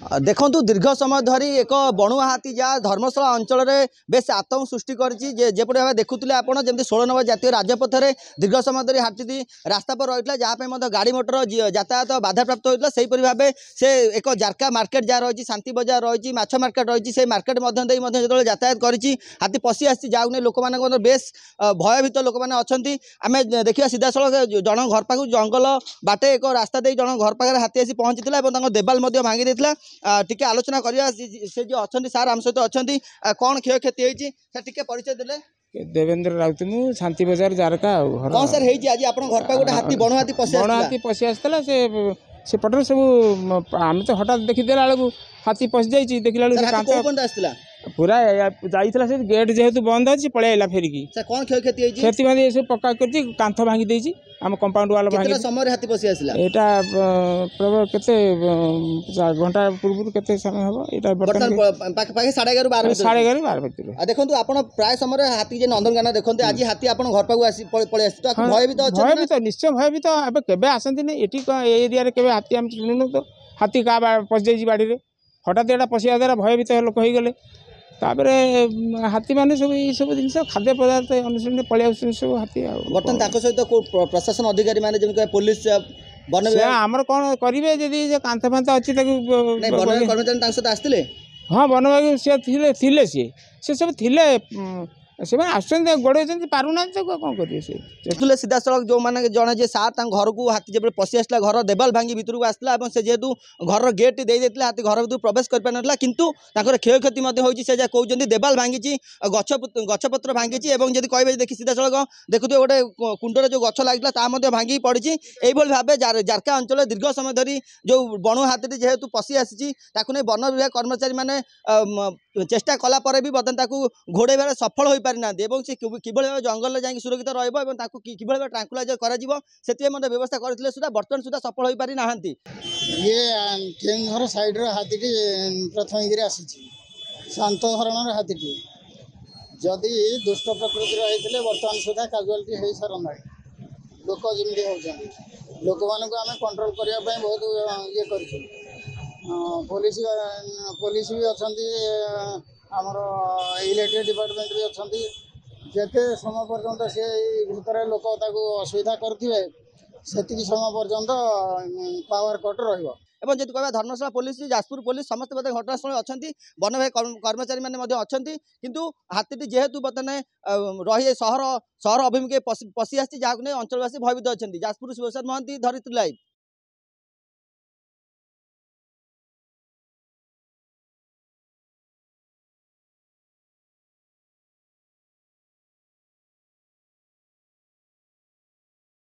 देखु दीर्घ समय धरी एक बणुआ हाथी जहाँ धर्मशाला अंचल में बेस आतंक सृष्टि करपरि भाव देखुले आप जमी 16 नंबर जातीय राजपथ में दीर्घ समय धरी हाथी रास्ता पर रही है जहाँपर गाड़ी मोटर यातायात बाधाप्राप्त होता है सेहीपरि भाव से एक जारका मार्केट जहाँ रही शांति बजार रही माछ मार्केट रही से मार्केट जो यातायात करी हाथी पशि आसी जाऊँ लोक मान बेस भयभीत लोक मैंने अच्छा आम देखा सीधा सड़क जन घर पाख जंगल बाटे एक रास्ता दे जन घर पाखे हाथी आसी पहुँची देवाल भांगी देता टिके आलोचना करिया से जो अच्छा सार आम सहित अच्छा कौन क्षय क्षति होती टिके परिचय देले देवेंद्र राउत मु शांति बजार जारका कौन सर है आज आप घर पर गोटे हाथी बण हाथी पशि आसला से पटर सब आम तो हठात देखीदेला बेलू हाथी पशि जाइए देखला आसला पूरा जाइला से गेट जेहेतु बंद अच्छी पलि आइला फेरिकी कौन क्षय क्षति क्षति बांधी सब पक्का कर कांथ भांगी देछि आम कंपाउंड वाला भांगी समय हाथी पशि आसला एटा प्रभु केते घंटा पूर्व केते समय हो एटा बर्तमान पाखे 11:30 12 भितर देखंतु आपण प्राय समय हाथी जे नंदनकानन देखंतु आज हाथी आपण घर पाखु आसी पळि आसी तो भयभीत अछि भयभीत निश्चय भयभीत अब केबे आसंती नै एठी एरिया रे केबे हाथी हम सुनुनु तो हाथी का पशि जाइछि बाड़ी रे हठात एटा पशिया द्वारा भयभीत लोक हो गले तापर हाथी मैंने सब ये सब जिन खाद्य पदार्थ अनुसार पलि आस सब हाथी बर्तमान सहित प्रशासन अधिकारी मैंने जमी पुलिस वन आमर कौन करेंगे जदि कांथ फांथ अच्छी कर्मचारी सहित आसते हाँ वन विभाग सी सब थे से गोड़े पारूना कौन करेंगे सीधा सड़क जो मैंने जड़े जे सार घर को हाथी जब पशि आसला घर देवाल भांगी भितर को आसला से जेहेतु घर गेट दे देते हाथी घर भर प्रवेश कर पारा किंतु क्षय क्षति से कहते देवाल भांगी गछपत्र भांगी जब कहे देखिए सीधा सड़क देखुए गोटे कुंडर जो गछ लगे भांगी पड़ी भाव जारका अंचल दीर्घ समय धरी जो बणु हाथी जेहेतु पशि आसी वन विभाग कर्मचारी मैंने चेष्टा कला भी बर्तमान घोड़े सफल हो पारि ना से किभଳି भाव जंगल जाए सुरक्षित रहा ट्रांकुलाइजर कर व्यवस्था करते सुधा बर्तमान सुधा सफल हो पारि ना ये केउंझर साइड हाथी प्रथम आसी शांत धरण हाथी जदि दुष्ट प्रकृति होते बर्तमान सुधा काजुआलिटी हो सारा लोक जमी हो लोक मानक आम कंट्रोल करने बहुत ये कर पुलिस भी अच्छा आमर इलेक्ट्रिक डिपार्टमेंट भी अच्छा जिते समय पर्यंत से भीतर लोक असुविधा करेंगे से समय पर्यंत पावर कट रहा एवं जब कह धर्मशाला पुलिस जाजपुर पुलिस समस्त घटनास्थल अच्छा वन विभाग कर्मचारी मैंने अच्छा किंतु हाथी जेहेतु बर्तमान रही सहर अभिमुखे पशि आसी जहाँ अंचलवासी भयभीत अच्छा जाजपुर शिवसार महांती धरित्री लाइव।